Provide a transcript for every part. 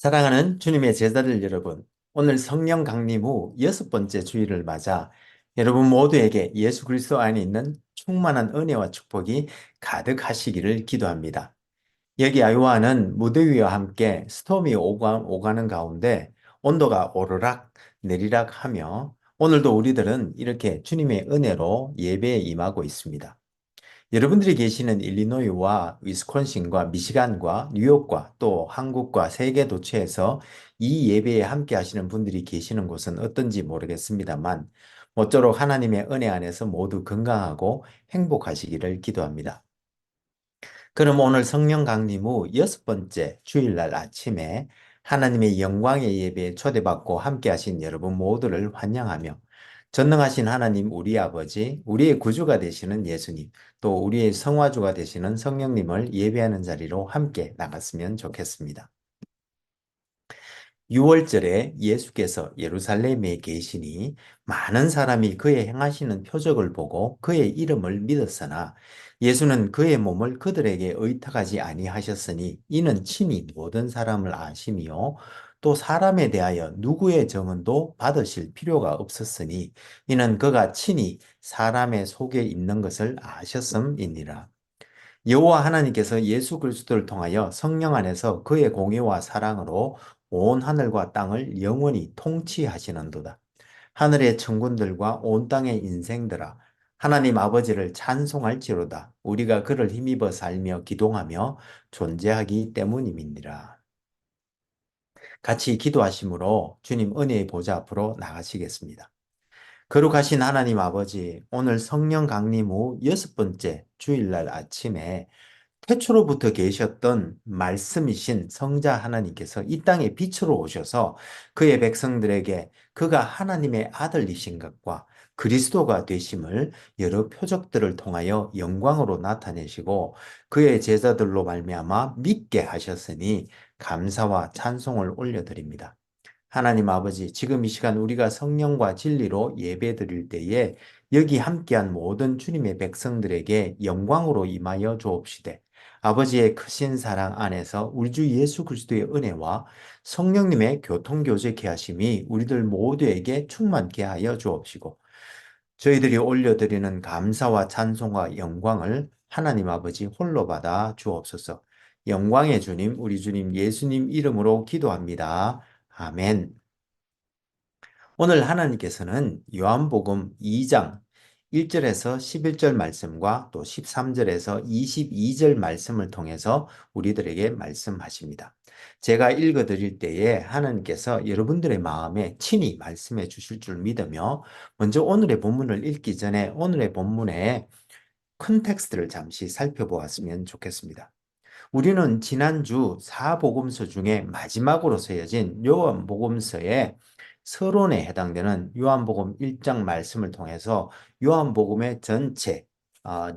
사랑하는 주님의 제자들 여러분, 오늘 성령 강림 후 6번째 주일을 맞아 여러분 모두에게 예수 그리스도 안에 있는 충만한 은혜와 축복이 가득하시기를 기도합니다. 여기 아이오와는 무대 위와 함께 스톰이 오가는 가운데 온도가 오르락 내리락 하며 오늘도 우리들은 이렇게 주님의 은혜로 예배에 임하고 있습니다. 여러분들이 계시는 일리노이와 위스콘신과 미시간과 뉴욕과 또 한국과 세계 도처에서 이 예배에 함께 하시는 분들이 계시는 곳은 어떤지 모르겠습니다만 모쪼록 하나님의 은혜 안에서 모두 건강하고 행복하시기를 기도합니다. 그럼 오늘 성령 강림 후 6번째 주일날 아침에 하나님의 영광의 예배에 초대받고 함께 하신 여러분 모두를 환영하며 전능하신 하나님 우리 아버지, 우리의 구주가 되시는 예수님, 또 우리의 성화주가 되시는 성령님을 예배하는 자리로 함께 나갔으면 좋겠습니다. 6월절에 예수께서 예루살렘에 계시니 많은 사람이 그의 행하시는 표적을 보고 그의 이름을 믿었으나 예수는 그의 몸을 그들에게 의탁하지 아니하셨으니 이는 친히 모든 사람을 아심이요 또 사람에 대하여 누구의 증언도 받으실 필요가 없었으니 이는 그가 친히 사람의 속에 있는 것을 아셨음이니라. 여호와 하나님께서 예수 그리스도를 통하여 성령 안에서 그의 공의와 사랑으로 온 하늘과 땅을 영원히 통치하시는도다. 하늘의 천군들과 온 땅의 인생들아 하나님 아버지를 찬송할지로다. 우리가 그를 힘입어 살며 기동하며 존재하기 때문임이니라. 같이 기도하심으로 주님 은혜의 보좌 앞으로 나가시겠습니다. 거룩하신 하나님 아버지, 오늘 성령 강림 후 6번째 주일날 아침에 태초로부터 계셨던 말씀이신 성자 하나님께서 이 땅에 빛으로 오셔서 그의 백성들에게 그가 하나님의 아들이신 것과 그리스도가 되심을 여러 표적들을 통하여 영광으로 나타내시고 그의 제자들로 말미암아 믿게 하셨으니 감사와 찬송을 올려드립니다. 하나님 아버지, 지금 이 시간 우리가 성령과 진리로 예배드릴 때에 여기 함께한 모든 주님의 백성들에게 영광으로 임하여 주옵시되 아버지의 크신 사랑 안에서 우리 주 예수 그리스도의 은혜와 성령님의 교통교제케 하심이 우리들 모두에게 충만케 하여 주옵시고 저희들이 올려드리는 감사와 찬송과 영광을 하나님 아버지 홀로 받아 주옵소서. 영광의 주님, 우리 주님 예수님 이름으로 기도합니다. 아멘. 오늘 하나님께서는 요한복음 2장 1절에서 11절 말씀과 또 13절에서 22절 말씀을 통해서 우리들에게 말씀하십니다. 제가 읽어 드릴 때에 하나님께서 여러분들의 마음에 친히 말씀해 주실 줄 믿으며 먼저 오늘의 본문을 읽기 전에 오늘의 본문의 컨텍스트를 잠시 살펴보았으면 좋겠습니다. 우리는 지난주 사복음서 중에 마지막으로 쓰여진 요한복음서의 서론에 해당되는 요한복음 1장 말씀을 통해서 요한복음의 전체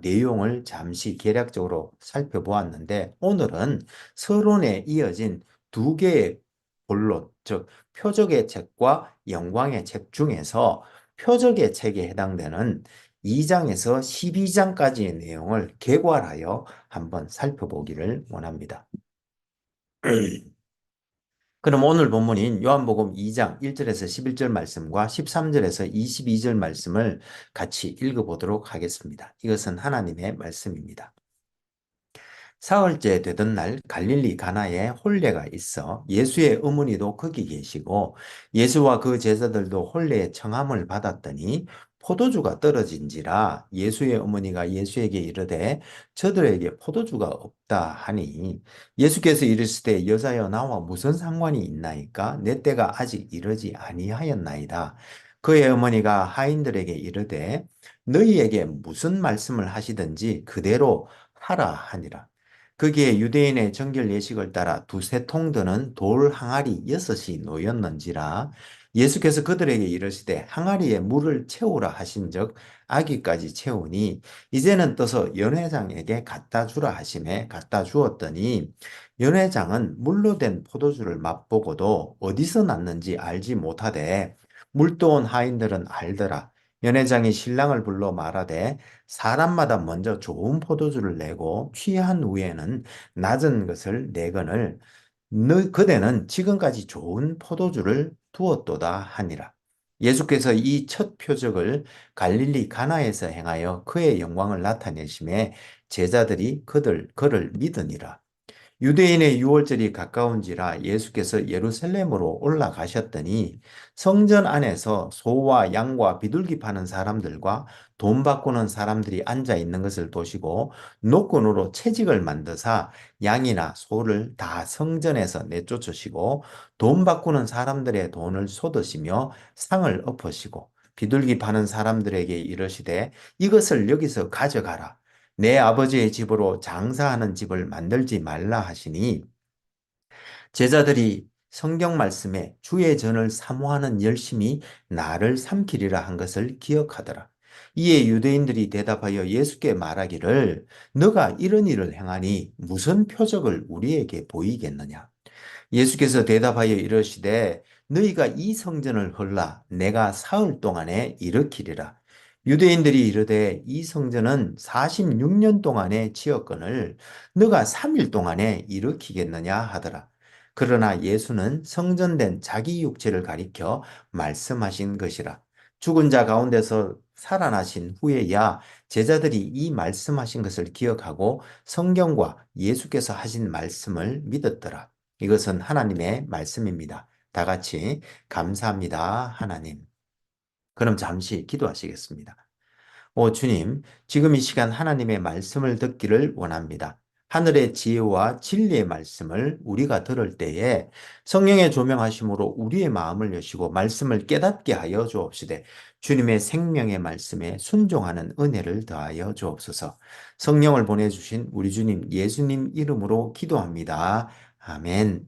내용을 잠시 개략적으로 살펴보았는데 오늘은 서론에 이어진 두 개의 본론, 즉 표적의 책과 영광의 책 중에서 표적의 책에 해당되는 2장에서 12장까지의 내용을 개괄하여 한번 살펴보기를 원합니다. 그럼 오늘 본문인 요한복음 2장 1절에서 11절 말씀과 13절에서 22절 말씀을 같이 읽어보도록 하겠습니다. 이것은 하나님의 말씀입니다. 사흘째 되던 날 갈릴리 가나에 혼례가 있어 예수의 어머니도 거기 계시고 예수와 그 제자들도 혼례의 청함을 받았더니 포도주가 떨어진지라 예수의 어머니가 예수에게 이르되 저들에게 포도주가 없다 하니 예수께서 이르시되 여자여 나와 무슨 상관이 있나이까 내 때가 아직 이르지 아니하였나이다. 그의 어머니가 하인들에게 이르되 너희에게 무슨 말씀을 하시든지 그대로 하라 하니라. 거기에 유대인의 정결 예식을 따라 두세 통 드는 돌 항아리 6이 놓였는지라 예수께서 그들에게 이르시되 항아리에 물을 채우라 하신즉 아기까지 채우니 이제는 떠서 연회장에게 갖다 주라 하심에 갖다 주었더니 연회장은 물로 된 포도주를 맛보고도 어디서 났는지 알지 못하되 물도온 하인들은 알더라. 연회장이 신랑을 불러 말하되 사람마다 먼저 좋은 포도주를 내고 취한 후에는 낮은 것을 내거늘 그대는 지금까지 좋은 포도주를 두었도다 하니라. 예수께서 이 첫 표적을 갈릴리 가나에서 행하여 그의 영광을 나타내심에 제자들이 그를 믿으니라. 유대인의 유월절이 가까운지라 예수께서 예루살렘으로 올라가셨더니 성전 안에서 소와 양과 비둘기 파는 사람들과 돈 바꾸는 사람들이 앉아 있는 것을 보시고 노끈으로 채찍을 만드사 양이나 소를 다 성전에서 내쫓으시고 돈 바꾸는 사람들의 돈을 쏟으시며 상을 엎으시고 비둘기 파는 사람들에게 이르시되 이것을 여기서 가져가라. 내 아버지의 집으로 장사하는 집을 만들지 말라 하시니 제자들이 성경 말씀에 주의 전을 사모하는 열심이 나를 삼키리라 한 것을 기억하더라. 이에 유대인들이 대답하여 예수께 말하기를 너가 이런 일을 행하니 무슨 표적을 우리에게 보이겠느냐? 예수께서 대답하여 이르시되 너희가 이 성전을 헐라 내가 사흘 동안에 일으키리라. 유대인들이 이르되 이 성전은 46년 동안에 지었거늘 너가 3일 동안에 일으키겠느냐 하더라. 그러나 예수는 성전된 자기 육체를 가리켜 말씀하신 것이라. 죽은 자 가운데서 살아나신 후에야 제자들이 이 말씀하신 것을 기억하고 성경과 예수께서 하신 말씀을 믿었더라. 이것은 하나님의 말씀입니다. 다 같이 감사합니다, 하나님. 그럼 잠시 기도하시겠습니다. 오 주님, 지금 이 시간 하나님의 말씀을 듣기를 원합니다. 하늘의 지혜와 진리의 말씀을 우리가 들을 때에 성령의 조명하심으로 우리의 마음을 여시고 말씀을 깨닫게 하여 주옵시되 주님의 생명의 말씀에 순종하는 은혜를 더하여 주옵소서. 성령을 보내주신 우리 주님 예수님 이름으로 기도합니다. 아멘.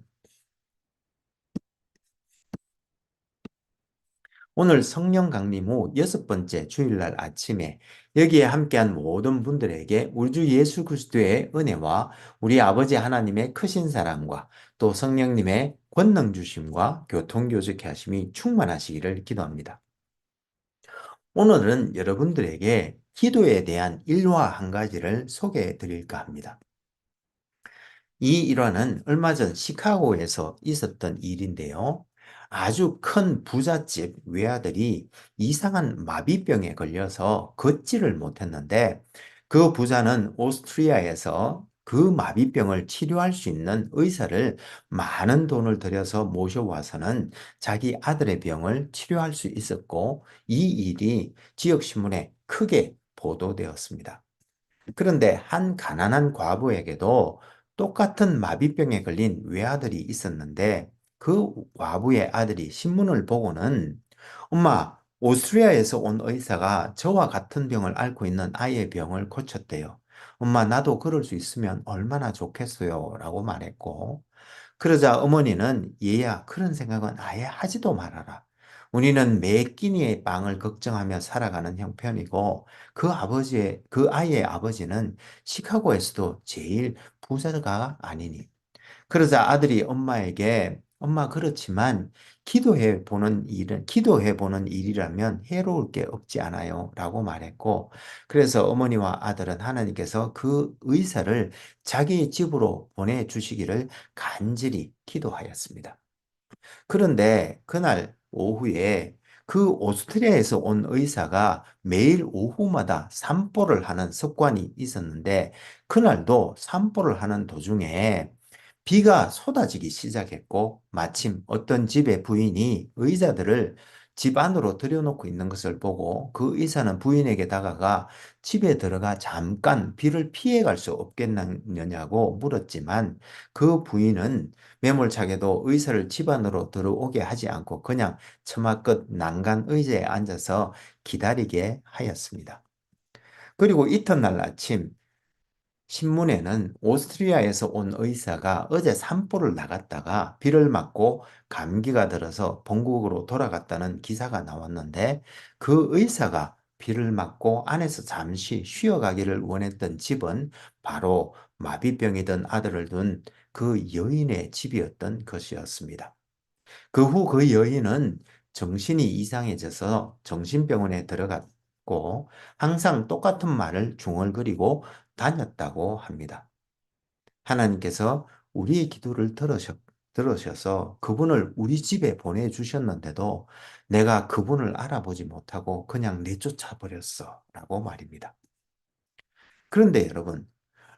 오늘 성령 강림 후 6번째 주일날 아침에 여기에 함께한 모든 분들에게 우리 주 예수 그리스도의 은혜와 우리 아버지 하나님의 크신 사랑과 또 성령님의 권능 주심과 교통교제케 하심이 충만하시기를 기도합니다. 오늘은 여러분들에게 기도에 대한 일화 한 가지를 소개해 드릴까 합니다. 이 일화는 얼마 전 시카고에서 있었던 일인데요. 아주 큰 부잣집 외아들이 이상한 마비병에 걸려서 걷지를 못했는데 그 부자는 오스트리아에서 그 마비병을 치료할 수 있는 의사를 많은 돈을 들여서 모셔와서는 자기 아들의 병을 치료할 수 있었고 이 일이 지역신문에 크게 보도되었습니다. 그런데 한 가난한 과부에게도 똑같은 마비병에 걸린 외아들이 있었는데 그 과부의 아들이 신문을 보고는 엄마, 오스트리아에서 온 의사가 저와 같은 병을 앓고 있는 아이의 병을 고쳤대요. 엄마, 나도 그럴 수 있으면 얼마나 좋겠어요. 라고 말했고, 그러자 어머니는 얘야, 그런 생각은 아예 하지도 말아라. 우리는 매 끼니의 빵을 걱정하며 살아가는 형편이고 그 아이의 아버지는 시카고에서도 제일 부자가 아니니. 그러자 아들이 엄마에게 엄마 그렇지만 기도해 보는 일이라면 해로울 게 없지 않아요. 라고 말했고, 그래서 어머니와 아들은 하나님께서 그 의사를 자기의 집으로 보내주시기를 간절히 기도하였습니다. 그런데 그날 오후에 그 오스트리아에서 온 의사가 매일 오후마다 산보를 하는 습관이 있었는데 그날도 산보를 하는 도중에 비가 쏟아지기 시작했고 마침 어떤 집의 부인이 의자들을 집 안으로 들여놓고 있는 것을 보고 그 의사는 부인에게 다가가 집에 들어가 잠깐 비를 피해갈 수 없겠느냐고 물었지만 그 부인은 매몰차게도 의사를 집 안으로 들어오게 하지 않고 그냥 처마 끝 난간 의자에 앉아서 기다리게 하였습니다. 그리고 이튿날 아침 신문에는 오스트리아에서 온 의사가 어제 산보를 나갔다가 비를 맞고 감기가 들어서 본국으로 돌아갔다는 기사가 나왔는데 그 의사가 비를 맞고 안에서 잠시 쉬어가기를 원했던 집은 바로 마비병이던 아들을 둔 그 여인의 집이었던 것이었습니다. 그 후 그 여인은 정신이 이상해져서 정신병원에 들어갔고 항상 똑같은 말을 중얼거리고 다녔다고 합니다. 하나님께서 우리의 기도를 들으셔서 그분을 우리 집에 보내주셨는데도 내가 그분을 알아보지 못하고 그냥 내쫓아 버렸어. 라고 말입니다. 그런데 여러분,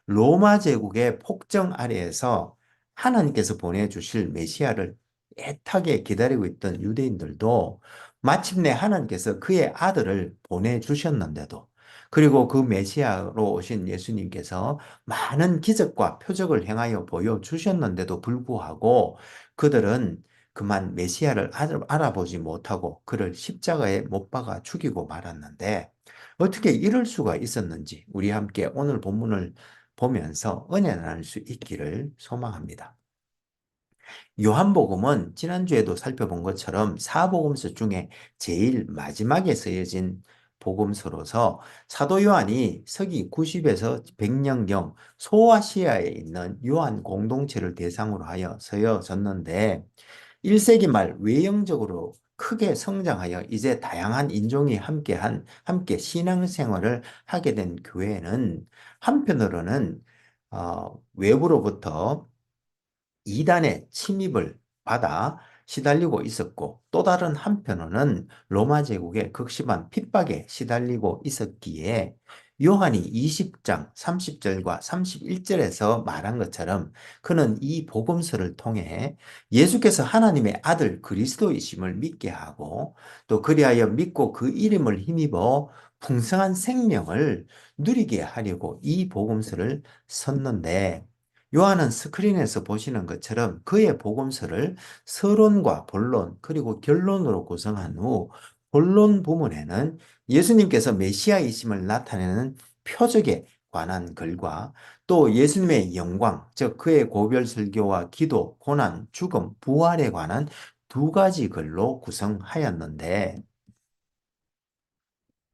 로마 제국의 폭정 아래에서 하나님께서 보내주실 메시아를 애타게 기다리고 있던 유대인들도 마침내 하나님께서 그의 아들을 보내주셨는데도, 그리고 그 메시아로 오신 예수님께서 많은 기적과 표적을 행하여 보여주셨는데도 불구하고 그들은 그만 메시아를 알아보지 못하고 그를 십자가에 못 박아 죽이고 말았는데, 어떻게 이럴 수가 있었는지 우리 함께 오늘 본문을 보면서 은혜 나눌 수 있기를 소망합니다. 요한복음은 지난주에도 살펴본 것처럼 사복음서 중에 제일 마지막에 쓰여진 복음서로서 사도 요한이 서기 90에서 100년경 소아시아에 있는 요한 공동체를 대상으로 하여 쓰여졌는데, 1세기 말 외형적으로 크게 성장하여 이제 다양한 인종이 함께 신앙생활을 하게 된 교회는 한편으로는 외부로부터 이단의 침입을 받아 시달리고 있었고, 또 다른 한편으로는 로마 제국의 극심한 핍박에 시달리고 있었기에 요한이 20장 30절과 31절에서 말한 것처럼 그는 이 복음서를 통해 예수께서 하나님의 아들 그리스도이심을 믿게 하고, 또 그리하여 믿고 그 이름을 힘입어 풍성한 생명을 누리게 하려고 이 복음서를 썼는데, 요한은 스크린에서 보시는 것처럼 그의 복음서를 서론과 본론 그리고 결론으로 구성한 후, 본론 부분에는 예수님께서 메시아이심을 나타내는 표적에 관한 글과 또 예수님의 영광, 즉 그의 고별 설교와 기도, 고난, 죽음, 부활에 관한 두 가지 글로 구성하였는데,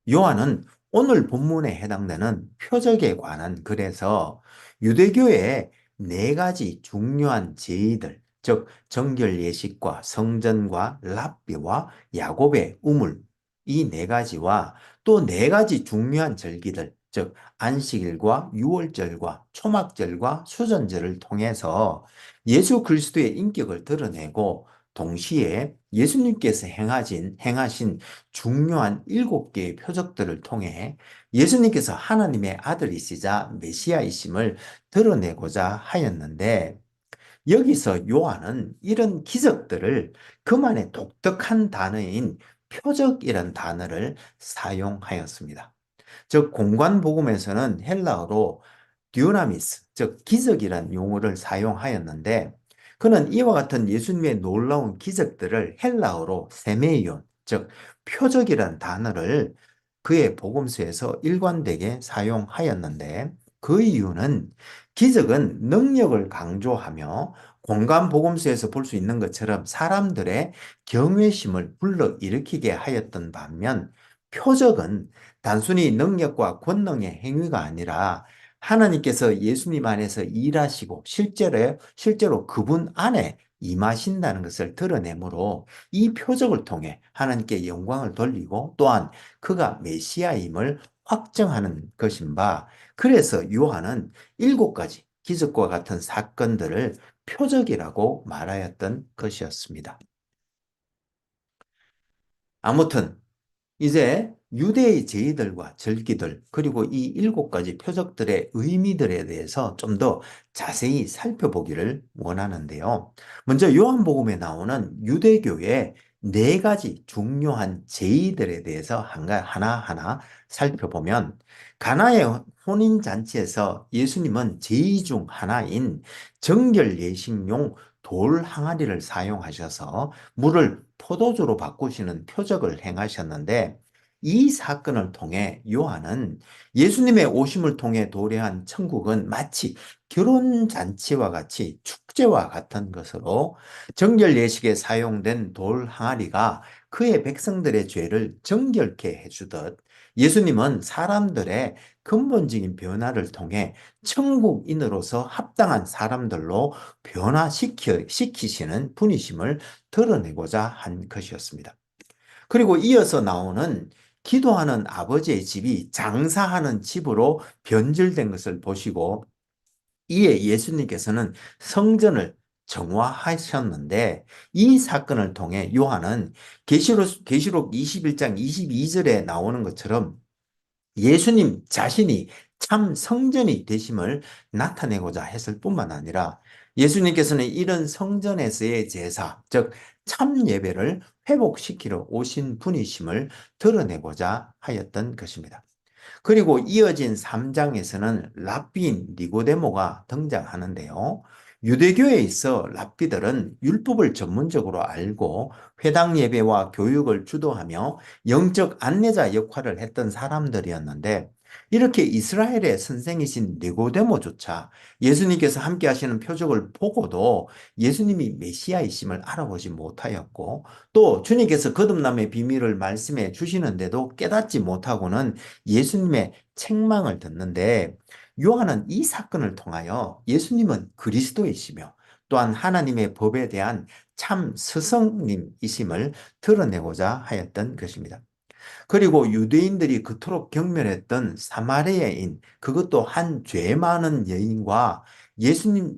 요한은 오늘 본문에 해당되는 표적에 관한 글에서 유대교의 네 가지 중요한 제의들, 즉 정결 예식과 성전과 랍비와 야곱의 우물, 이 네 가지와 또 네 가지 중요한 절기들, 즉 안식일과 유월절과 초막절과 수전절을 통해서 예수 그리스도의 인격을 드러내고, 동시에 예수님께서 행하신 중요한 7개의 표적들을 통해 예수님께서 하나님의 아들이시자 메시아이심을 드러내고자 하였는데, 여기서 요한은 이런 기적들을 그만의 독특한 단어인 표적이란 단어를 사용하였습니다. 즉 공관복음에서는 헬라어로 듀나미스, 즉 기적이란 용어를 사용하였는데, 그는 이와 같은 예수님의 놀라운 기적들을 헬라어로 세메이온, 즉 표적이란 단어를 그의 복음서에서 일관되게 사용하였는데, 그 이유는 기적은 능력을 강조하며 공간 복음서에서 볼 수 있는 것처럼 사람들의 경외심을 불러일으키게 하였던 반면, 표적은 단순히 능력과 권능의 행위가 아니라 하나님께서 예수님 안에서 일하시고 실제로 그분 안에 임하신다는 것을 드러내므로 이 표적을 통해 하나님께 영광을 돌리고, 또한 그가 메시아임을 확정하는 것인 바, 그래서 요한은 7가지 기적과 같은 사건들을 표적이라고 말하였던 것이었습니다. 아무튼 이제 유대의 제의들과 절기들, 그리고 이 7가지 표적들의 의미들에 대해서 좀 더 자세히 살펴보기를 원하는데요. 먼저 요한복음에 나오는 유대교의 4가지 중요한 제의들에 대해서 하나하나 살펴보면, 가나의 혼인잔치에서 예수님은 제의 중 하나인 정결 예식용 돌 항아리를 사용하셔서 물을 포도주로 바꾸시는 표적을 행하셨는데, 이 사건을 통해 요한은 예수님의 오심을 통해 도래한 천국은 마치 결혼잔치와 같이 축제와 같은 것으로, 정결 예식에 사용된 돌 항아리가 그의 백성들의 죄를 정결케 해주듯, 예수님은 사람들의 근본적인 변화를 통해 천국인으로서 합당한 사람들로 변화시키시는 분이심을 드러내고자 한 것이었습니다. 그리고 이어서 나오는 기도하는 아버지의 집이 장사하는 집으로 변질된 것을 보시고, 이에 예수님께서는 성전을 정화하셨는데 이 사건을 통해 요한은 계시록 21장 22절에 나오는 것처럼 예수님 자신이 참 성전이 되심을 나타내고자 했을 뿐만 아니라 예수님께서는 이런 성전에서의 제사, 즉 참 예배를 회복시키러 오신 분이심을 드러내고자 하였던 것입니다. 그리고 이어진 3장에서는 랍비인 니고데모가 등장하는데요. 유대교에 있어 랍비들은 율법을 전문적으로 알고 회당 예배와 교육을 주도하며 영적 안내자 역할을 했던 사람들이었는데 이렇게 이스라엘의 선생이신 니고데모조차 예수님께서 함께 하시는 표적을 보고도 예수님이 메시아이심을 알아보지 못하였고 또 주님께서 거듭남의 비밀을 말씀해 주시는데도 깨닫지 못하고는 예수님의 책망을 듣는데 요한은 이 사건을 통하여 예수님은 그리스도이시며 또한 하나님의 법에 대한 참 스승님이심을 드러내고자 하였던 것입니다. 그리고 유대인들이 그토록 경멸했던 사마리아인, 그것도 한 죄 많은 여인과 예수님의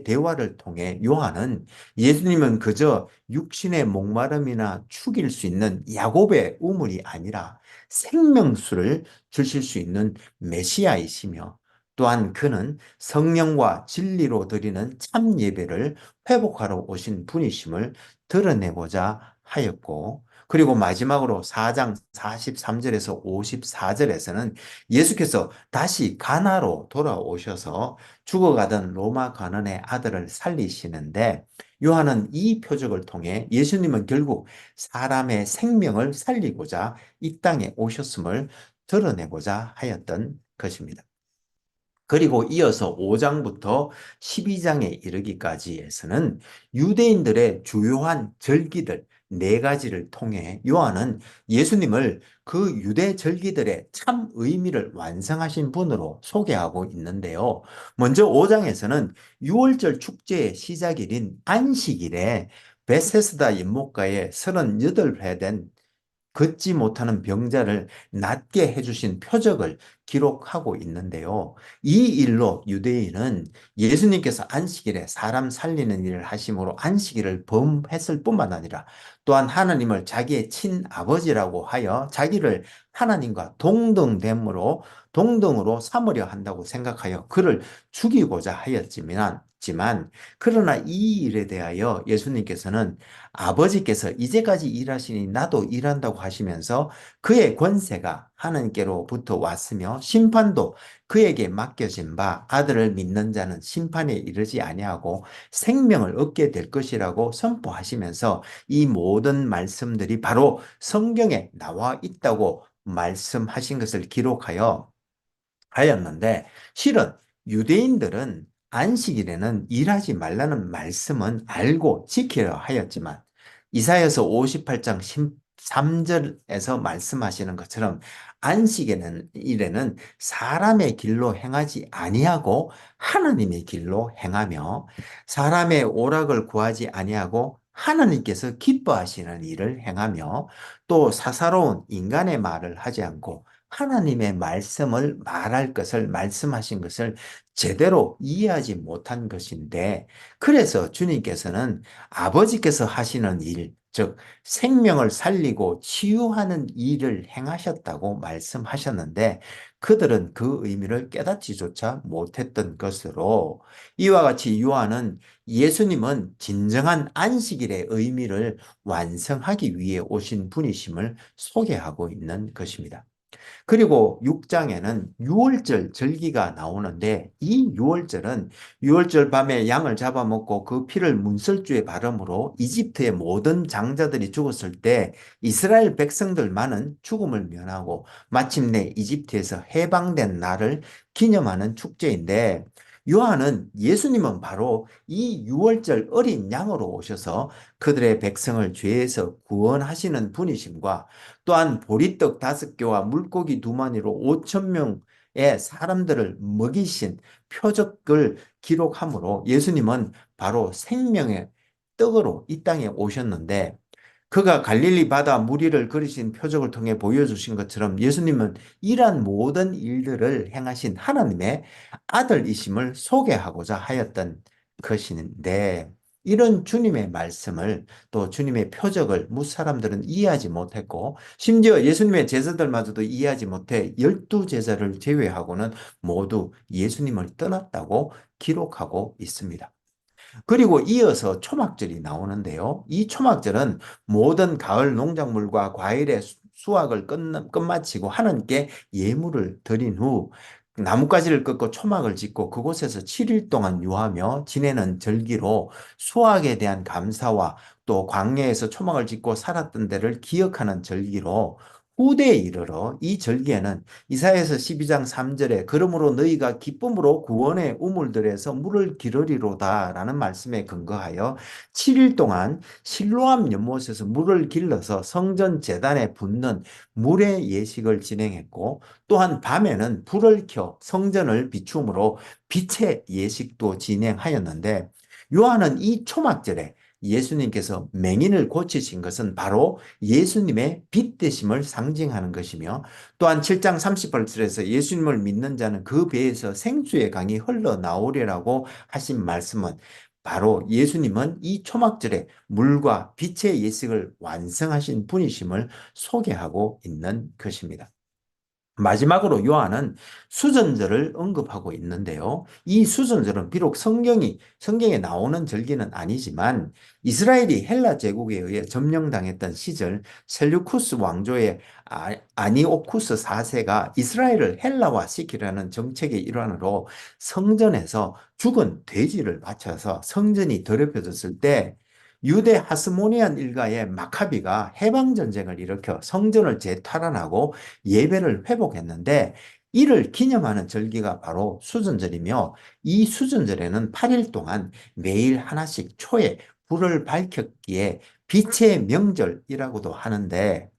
대화를 통해 요한은 예수님은 그저 육신의 목마름이나 죽일 수 있는 야곱의 우물이 아니라 생명수를 주실 수 있는 메시아이시며 또한 그는 성령과 진리로 드리는 참 예배를 회복하러 오신 분이심을 드러내고자 하였고 그리고 마지막으로 4장 43절에서 54절에서는 예수께서 다시 가나로 돌아오셔서 죽어가던 로마 관원의 아들을 살리시는데 요한은 이 표적을 통해 예수님은 결국 사람의 생명을 살리고자 이 땅에 오셨음을 드러내고자 하였던 것입니다. 그리고 이어서 5장부터 12장에 이르기까지에서는 유대인들의 주요한 절기들 4가지를 통해 요한은 예수님을 그 유대 절기들의 참 의미를 완성하신 분으로 소개하고 있는데요. 먼저 5장에서는 6월절 축제의 시작일인 안식일에 베세스다 연못가에 38회 된 걷지 못하는 병자를 낫게 해주신 표적을 기록하고 있는데요. 이 일로 유대인은 예수님께서 안식일에 사람 살리는 일을 하심으로 안식일을 범했을 뿐만 아니라 또한 하나님을 자기의 친아버지라고 하여 자기를 하나님과 동등으로 삼으려 한다고 생각하여 그를 죽이고자 하였지만 그러나 이 일에 대하여 예수님께서는 아버지께서 이제까지 일하시니 나도 일한다고 하시면서 그의 권세가 하나님께로부터 왔으며 심판도 그에게 맡겨진 바 아들을 믿는 자는 심판에 이르지 아니하고 생명을 얻게 될 것이라고 선포하시면서 이 모든 말씀들이 바로 성경에 나와 있다고 말씀하신 것을 기록하여 하였는데 실은 유대인들은 안식일에는 일하지 말라는 말씀은 알고 지키려 하였지만 이사야서 58장 13절에서 말씀하시는 것처럼 안식에는 일에는 사람의 길로 행하지 아니하고 하나님의 길로 행하며 사람의 오락을 구하지 아니하고 하나님께서 기뻐하시는 일을 행하며 또 사사로운 인간의 말을 하지 않고 하나님의 말씀을 말할 것을 말씀하신 것을 제대로 이해하지 못한 것인데 그래서 주님께서는 아버지께서 하시는 일, 즉 생명을 살리고 치유하는 일을 행하셨다고 말씀하셨는데 그들은 그 의미를 깨닫지조차 못했던 것으로 이와 같이 요한은 예수님은 진정한 안식일의 의미를 완성하기 위해 오신 분이심을 소개하고 있는 것입니다. 그리고 6장에는 유월절 절기가 나오는데 이 유월절은 유월절 밤에 양을 잡아먹고 그 피를 문설주에 바름으로 이집트의 모든 장자들이 죽었을 때 이스라엘 백성들만은 죽음을 면하고 마침내 이집트에서 해방된 날을 기념하는 축제인데 요한은 예수님은 바로 이 유월절 어린 양으로 오셔서 그들의 백성을 죄에서 구원하시는 분이심과 또한 보리떡 5개와 물고기 2마리로 5천 명의 사람들을 먹이신 표적을 기록하므로 예수님은 바로 생명의 떡으로 이 땅에 오셨는데 그가 갈릴리 바다 무리를 그리신 표적을 통해 보여주신 것처럼 예수님은 이러한 모든 일들을 행하신 하나님의 아들이심을 소개하고자 하였던 것인데 이런 주님의 말씀을 또 주님의 표적을 뭇 사람들은 이해하지 못했고 심지어 예수님의 제자들마저도 이해하지 못해 12제자를 제외하고는 모두 예수님을 떠났다고 기록하고 있습니다. 그리고 이어서 초막절이 나오는데요. 이 초막절은 모든 가을 농작물과 과일의 수확을 끝마치고 하나님께 예물을 드린 후 나뭇가지를 꺾고 초막을 짓고 그곳에서 7일 동안 유하며 지내는 절기로 수확에 대한 감사와 또 광야에서 초막을 짓고 살았던 데를 기억하는 절기로 후대에 이르러 이 절기에는 이사야서 12장 3절에 그러므로 너희가 기쁨으로 구원의 우물들에서 물을 기르리로다 라는 말씀에 근거하여 7일 동안 실로암 연못에서 물을 길러서 성전 제단에 붓는 물의 예식을 진행했고 또한 밤에는 불을 켜 성전을 비춤으로 빛의 예식도 진행하였는데 요한은 이 초막절에 예수님께서 맹인을 고치신 것은 바로 예수님의 빛 되심을 상징하는 것이며 또한 7장 38절에서 예수님을 믿는 자는 그 배에서 생수의 강이 흘러나오리라고 하신 말씀은 바로 예수님은 이 초막절에 물과 빛의 예식을 완성하신 분이심을 소개하고 있는 것입니다. 마지막으로 요한은 수전절을 언급하고 있는데요. 이 수전절은 비록 성경에 나오는 절기는 아니지만 이스라엘이 헬라 제국에 의해 점령당했던 시절 셀류쿠스 왕조의 아니오쿠스 4세가 이스라엘을 헬라화 시키려는 정책의 일환으로 성전에서 죽은 돼지를 바쳐서 성전이 더럽혀졌을 때 유대 하스모니안 일가의 마카비가 해방전쟁을 일으켜 성전을 재탈환하고 예배를 회복했는데 이를 기념하는 절기가 바로 수전절이며 이 수전절에는 8일 동안 매일 하나씩 초에 불을 밝혔기에 빛의 명절이라고도 하는데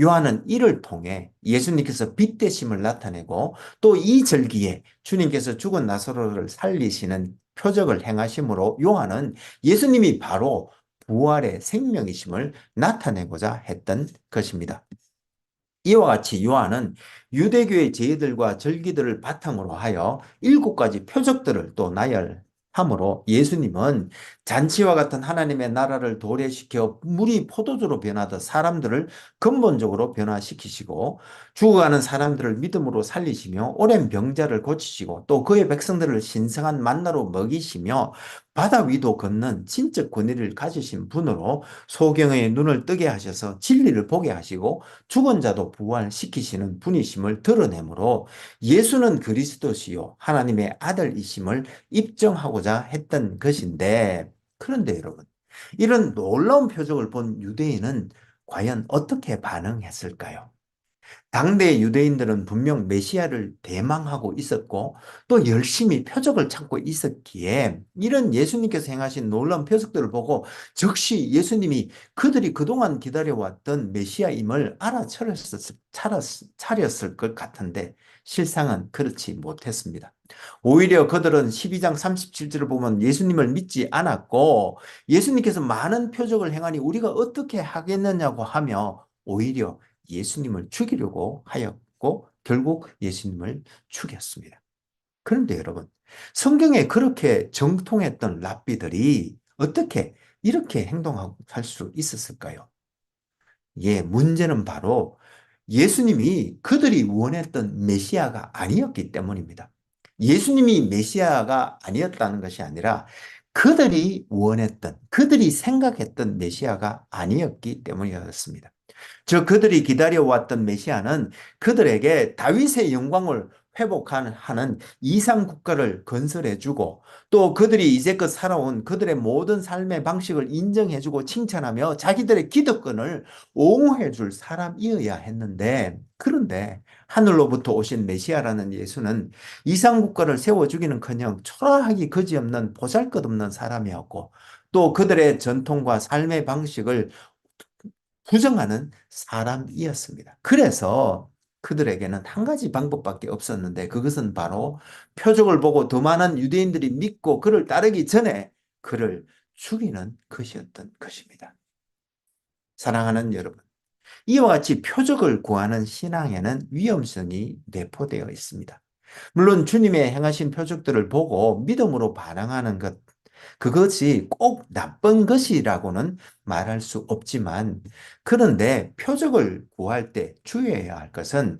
요한은 이를 통해 예수님께서 빛 되심을 나타내고 또 이 절기에 주님께서 죽은 나사로를 살리시는 표적을 행하심으로 요한은 예수님이 바로 부활의 생명이심을 나타내고자 했던 것입니다. 이와 같이 요한은 유대교의 제의들과 절기들을 바탕으로 하여 7가지 표적들을 또 나열함으로 예수님은 잔치와 같은 하나님의 나라를 도래시켜 물이 포도주로 변하듯 사람들을 근본적으로 변화시키시고 죽어가는 사람들을 믿음으로 살리시며 오랜 병자를 고치시고 또 그의 백성들을 신성한 만나로 먹이시며 바다 위도 걷는 진적 권위를 가지신 분으로 소경의 눈을 뜨게 하셔서 진리를 보게 하시고 죽은 자도 부활시키시는 분이심을 드러내므로 예수는 그리스도시요 하나님의 아들이심을 입증하고자 했던 것인데 그런데 여러분 이런 놀라운 표적을 본 유대인은 과연 어떻게 반응했을까요? 당대 유대인들은 분명 메시아를 대망하고 있었고 또 열심히 표적을 찾고 있었기에 이런 예수님께서 행하신 놀라운 표적들을 보고 즉시 예수님이 그들이 그동안 기다려왔던 메시아임을 차렸을 것 같은데 실상은 그렇지 못했습니다. 오히려 그들은 12장 37절을 보면 예수님을 믿지 않았고 예수님께서 많은 표적을 행하니 우리가 어떻게 하겠느냐고 하며 오히려 예수님을 죽이려고 하였고 결국 예수님을 죽였습니다. 그런데 여러분, 성경에 그렇게 정통했던 랍비들이 어떻게 이렇게 행동하고 살 수 있었을까요? 예, 문제는 바로 예수님이 그들이 원했던 메시아가 아니었기 때문입니다. 예수님이 메시아가 아니었다는 것이 아니라 그들이 원했던, 그들이 생각했던 메시아가 아니었기 때문이었습니다. 즉 그들이 기다려왔던 메시아는 그들에게 다윗의 영광을 회복하는 이상 국가를 건설해주고 또 그들이 이제껏 살아온 그들의 모든 삶의 방식을 인정해주고 칭찬하며 자기들의 기득권을 옹호해줄 사람이어야 했는데 그런데 하늘로부터 오신 메시아라는 예수는 이상 국가를 세워주기는커녕 초라하기 그지없는 보잘것없는 사람이었고 또 그들의 전통과 삶의 방식을 부정하는 사람이었습니다. 그래서 그들에게는 한 가지 방법밖에 없었는데 그것은 바로 표적을 보고 더 많은 유대인들이 믿고 그를 따르기 전에 그를 죽이는 것이었던 것입니다. 사랑하는 여러분, 이와 같이 표적을 구하는 신앙에는 위험성이 내포되어 있습니다. 물론 주님의 행하신 표적들을 보고 믿음으로 반응하는 것, 그것이 꼭 나쁜 것이라고는 말할 수 없지만, 그런데 표적을 구할 때 주의해야 할 것은,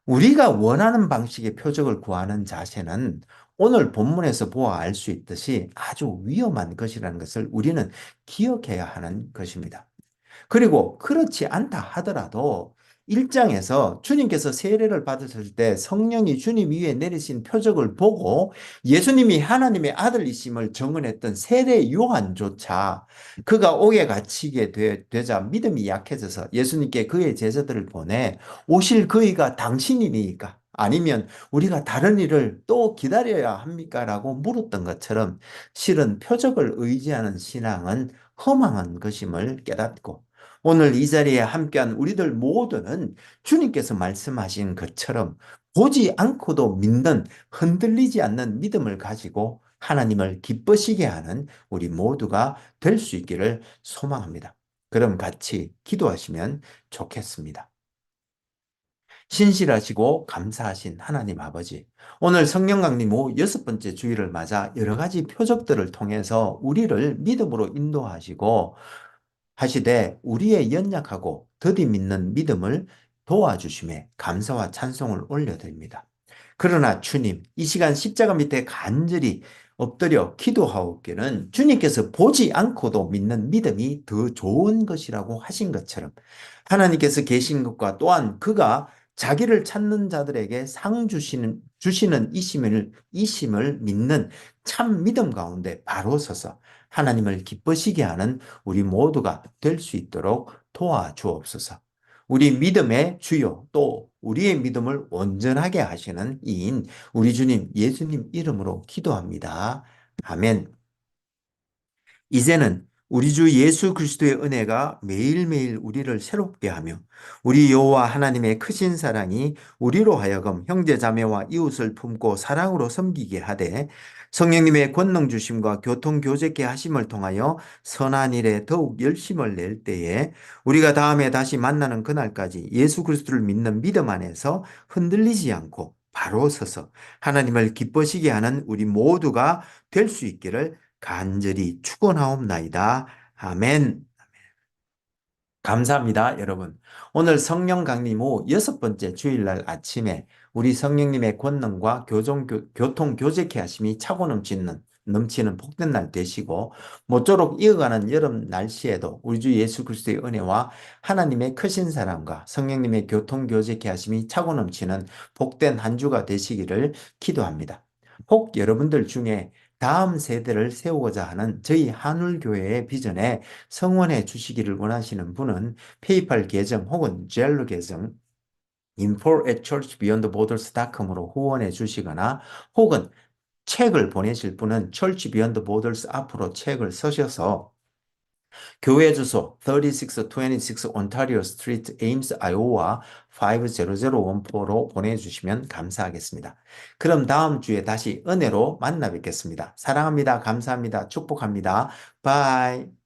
우리가 원하는 방식의 표적을 구하는 자세는 오늘 본문에서 보아 알 수 있듯이 아주 위험한 것이라는 것을 우리는 기억해야 하는 것입니다. 그리고 그렇지 않다 하더라도 1장에서 주님께서 세례를 받으실 때 성령이 주님 위에 내리신 표적을 보고 예수님이 하나님의 아들이심을 증언했던 세례 요한조차 그가 옥에 갇히게 되자 믿음이 약해져서 예수님께 그의 제자들을 보내 오실 그이가 당신이니까 아니면 우리가 다른 일을 또 기다려야 합니까? 라고 물었던 것처럼 실은 표적을 의지하는 신앙은 허망한 것임을 깨닫고 오늘 이 자리에 함께한 우리들 모두는 주님께서 말씀하신 것처럼 보지 않고도 믿는 흔들리지 않는 믿음을 가지고 하나님을 기쁘시게 하는 우리 모두가 될 수 있기를 소망합니다. 그럼 같이 기도하시면 좋겠습니다. 신실하시고 감사하신 하나님 아버지, 오늘 성령 강림 후 6번째 주일을 맞아 여러 가지 표적들을 통해서 우리를 믿음으로 인도하시고 하시되 우리의 연약하고 더디 믿는 믿음을 도와주심에 감사와 찬송을 올려드립니다. 그러나 주님, 이 시간 십자가 밑에 간절히 엎드려 기도하옵기는 주님께서 보지 않고도 믿는 믿음이 더 좋은 것이라고 하신 것처럼 하나님께서 계신 것과 또한 그가 자기를 찾는 자들에게 상 주시는 이심을 믿는 참 믿음 가운데 바로 서서 하나님을 기쁘시게 하는 우리 모두가 될 수 있도록 도와주옵소서. 우리 믿음의 주요 또 우리의 믿음을 온전하게 하시는 이인 우리 주님 예수님 이름으로 기도합니다. 아멘. 이제는 우리 주 예수 그리스도의 은혜가 매일매일 우리를 새롭게 하며 우리 여호와 하나님의 크신 사랑이 우리로 하여금 형제 자매와 이웃을 품고 사랑으로 섬기게 하되 성령님의 권능 주심과 교통 교제케 하심을 통하여 선한 일에 더욱 열심을 낼 때에 우리가 다음에 다시 만나는 그날까지 예수 그리스도를 믿는 믿음 안에서 흔들리지 않고 바로 서서 하나님을 기쁘시게 하는 우리 모두가 될 수 있기를 간절히 축원하옵나이다. 아멘. 감사합니다, 여러분. 오늘 성령 강림 후 6번째 주일날 아침에 우리 성령님의 권능과 교통 교제케 하심이 차고 넘치는 복된 날 되시고 모쪼록 이어가는 여름 날씨에도 우리 주 예수 그리스도의 은혜와 하나님의 크신 사랑과 성령님의 교통 교제케 하심이 차고 넘치는 복된 한 주가 되시기를 기도합니다. 혹 여러분들 중에 다음 세대를 세우고자 하는 저희 한울교회의 비전에 성원해 주시기를 원하시는 분은 페이팔 계정 혹은 젤로 계정 info@churchbeyondborders.com으로 후원해 주시거나 혹은 책을 보내실 분은 Church Beyond Borders 앞으로 책을 써셔서 교회 주소 3626 Ontario Street, Ames, Iowa 50014로 보내주시면 감사하겠습니다. 그럼 다음 주에 다시 은혜로 만나 뵙겠습니다. 사랑합니다. 감사합니다. 축복합니다. 바이.